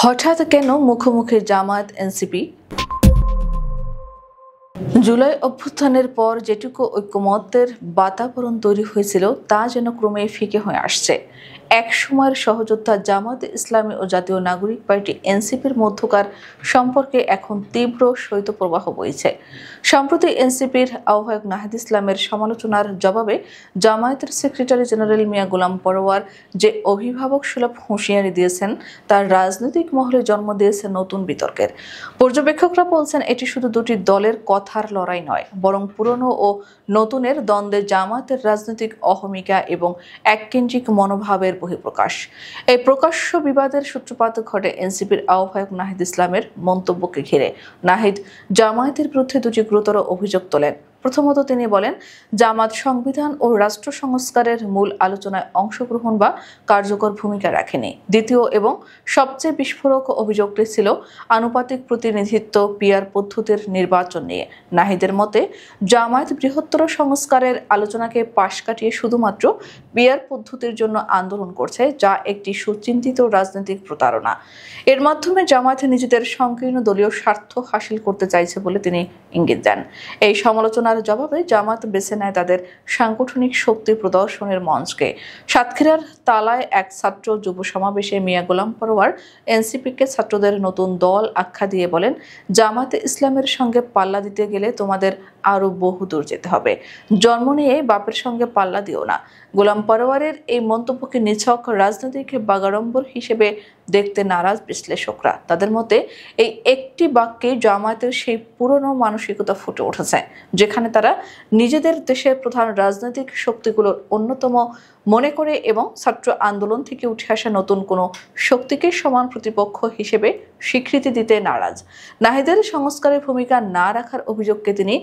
হঠাৎ কেন মুখোমুখি জামায়াত এনসিপি? জুলাই অভ্যুত্থানের পর যেটুকু ঐক্যমত্যের বাতাবরণ তৈরি হয়েছিল তা যেন ক্রমে ফিকে হয়ে আসছে। এক সময়ের সহযোদ্ধা জামায়াত ইসলামী ও জাতীয় নাগরিক পার্টি এনসিপির মধ্যকার সম্পর্কে এখন তীব্র শৈত্যপ্রবাহ বইছে। সম্প্রতি এনসিপির আহ্বায়ক নাহিদ ইসলামের সমালোচনার জবাবে জামায়াতের সেক্রেটারি জেনারেল মিয়া গোলাম পরোয়ার যে অভিভাবক সুলভ হুঁশিয়ারি দিয়েছেন তার রাজনৈতিক মহলে জন্ম দিয়েছে নতুন বিতর্কের। পর্যবেক্ষকরা বলছেন এটি শুধু দুটি দলের কথার লড়াই নয়, বরং পুরনো ও নতুনের দ্বন্দ্বে জামায়াতের রাজনৈতিক অহমিকা এবং এককেন্দ্রিক মনোভাবের বহিঃপ্রকাশ। এই প্রকাশ্য বিবাদের সূত্রপাত ঘটে এনসিপির আহ্বায়ক নাহিদ ইসলামের মন্তব্যকে ঘিরে। নাহিদ জামায়াতের বিরুদ্ধে দুটি গুরুতর অভিযোগ তোলেন। প্রথমত, তিনি বলেন, জামাত সংবিধান ও রাষ্ট্র সংস্কারের মূল আলোচনায় অংশগ্রহণ বা কার্যকর ভূমিকা রাখেনি। দ্বিতীয় এবং সবচেয়ে বিস্ফোরক অভিযোগটি ছিল আনুপাতিক প্রতিনিধিত্ব পিআর পদ্ধতির নির্বাচন নিয়ে। নাহিদের মতে, জামায়াত বৃহত্তর সংস্কারের আলোচনাকে পাশ কাটিয়ে শুধুমাত্র পিআর পদ্ধতির জন্য আন্দোলন করছে, যা একটি সুচিন্তিত রাজনৈতিক প্রতারণা। এর মাধ্যমে জামায়াত নিজেদের সংকীর্ণ দলীয় স্বার্থ হাসিল করতে চাইছে বলে তিনি ইঙ্গিত দেন। এই সমালোচনার জবাবে জামায়াত বেছে নেয় তাদের সাংগঠনিক শক্তি প্রদর্শনের মঞ্চকে। সাতক্ষীরার তালায় এক ছাত্র যুব সমাবেশে মিয়া গোলাম পরোয়ার এনসিপিকে ছাত্রদের নতুন দল আখ্যা দিয়ে বলেন, জামায়াতে ইসলামের সঙ্গে পাল্লা দিতে গেলে তোমাদের আরো বহুদূর যেতে হবে। জন্ম নিয়ে বাপের সঙ্গে পাল্লা দিও না। গোলাম পরোয়ারের এই মন্তব্যকে নিছক রাজনৈতিক বাগাড়ম্বর হিসেবে দেখতে নারাজ বিশ্লেষকরা। তাদের মতে এই একটি বাক্যে জামায়াতের সেই পুরনো মানসিকতা ফুটে উঠেছে, যেখানে তারা নিজেদের দেশের প্রধান রাজনৈতিক শক্তিগুলোর অন্যতম মনে করে এবং ছাত্র আন্দোলন থেকে উঠে আসা নতুন কোনো শক্তিকে সমান প্রতিপক্ষ হিসেবে স্বীকৃতি দিতে নারাজ। নাহিদের সংস্কারের ভূমিকা না রাখার অভিযোগকে তিনি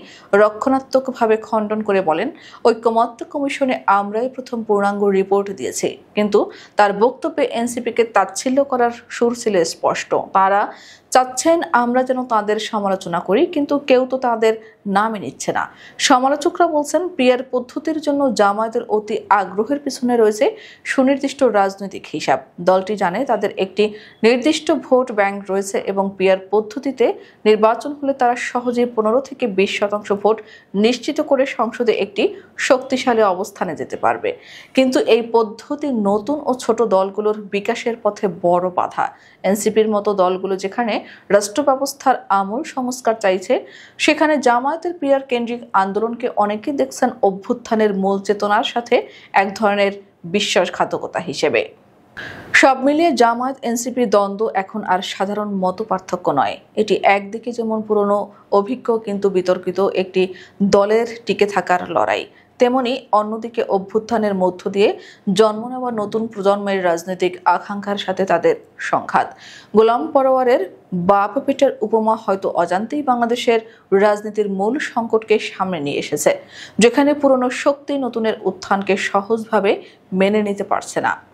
রক্ষণাত্মকভাবে খণ্ডন করে বলেন, ঐক্যমত্য কমিশনে আমরাই প্রথম পূর্ণাঙ্গ রিপোর্ট দিয়েছি। কিন্তু তার বক্তব্যে এনসিপিকে তাচ্ছিল্য করার সুর ছিল স্পষ্ট। তারা চাচ্ছেন আমরা যেন তাদের সমালোচনা করি, কিন্তু কেউ তো তাদের নামই নিচ্ছে না। সমালোচকরা বলছেন, পিআর পদ্ধতির জন্য জামায়াতের অতি আগ্রহের পিছনে রয়েছে সুনির্দিষ্ট রাজনৈতিক হিসাব। দলটি জানে তাদের একটি নির্দিষ্ট ভোট ব্যাংক রয়েছে এবং পিআর পদ্ধতিতে নির্বাচন হলে তারা সহজেই 15 থেকে 20% ভোট নিশ্চিত করে সংসদে একটি শক্তিশালী অবস্থানে যেতে পারবে। কিন্তু এই পদ্ধতি নতুন ও ছোট দলগুলোর বিকাশের পথে বড় বাধা। এনসিপির মতো দলগুলো যেখানে রাষ্ট্র ব্যবস্থার আমূল সংস্কার চাইছে, সেখানে জামায়াতের পিআর কেন্দ্রিক আন্দোলনকে অনেকে দেখছেন অভ্যুত্থানের মূল চেতনার সাথে এক ধরনের বিশ্বাসঘাতকতা হিসেবে। সব মিলিয়ে জামায়াত এনসিপি দ্বন্দ্ব এখন আর সাধারণ মতপার্থক্য নয়। এটি একদিকে যেমন পুরনো, অভিজ্ঞ কিন্তু বিতর্কিত একটি দলের টিকে থাকার লড়াই, তেমনি অন্যদিকে অভ্যুত্থানের মধ্য দিয়ে জন্ম নেওয়া নতুন প্রজন্মের রাজনৈতিক আকাঙ্ক্ষার সাথে তাদের সংঘাত। গোলাম পরোয়ারের বাপ পেটের উপমা হয়তো অজান্তেই বাংলাদেশের রাজনীতির মূল সংকটকে সামনে নিয়ে এসেছে, যেখানে পুরনো শক্তি নতুনের উত্থানকে সহজভাবে মেনে নিতে পারছে না।